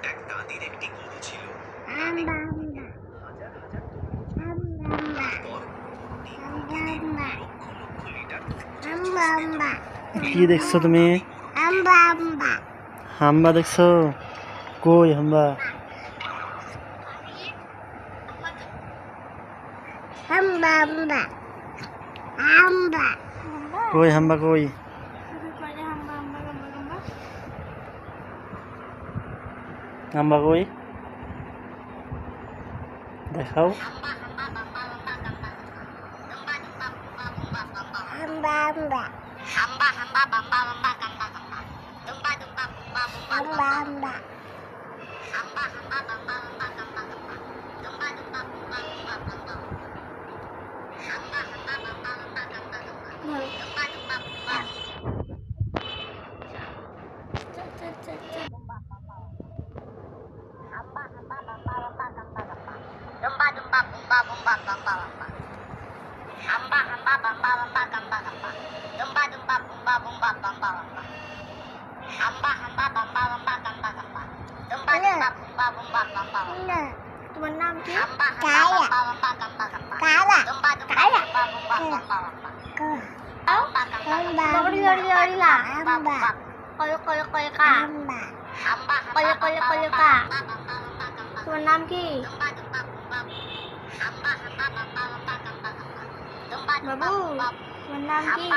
এক দাদির একটি গরু ছিল। কি দেখছো তুমি? হাম্বা দেখছো? কই হাম্বা? কই হাম্বা কই? হাম্বা কই? দেখাও। তোমার নাম কি? কায়া কালা কায়া তোমার নাম কি? বাবু তোমার নাম কি?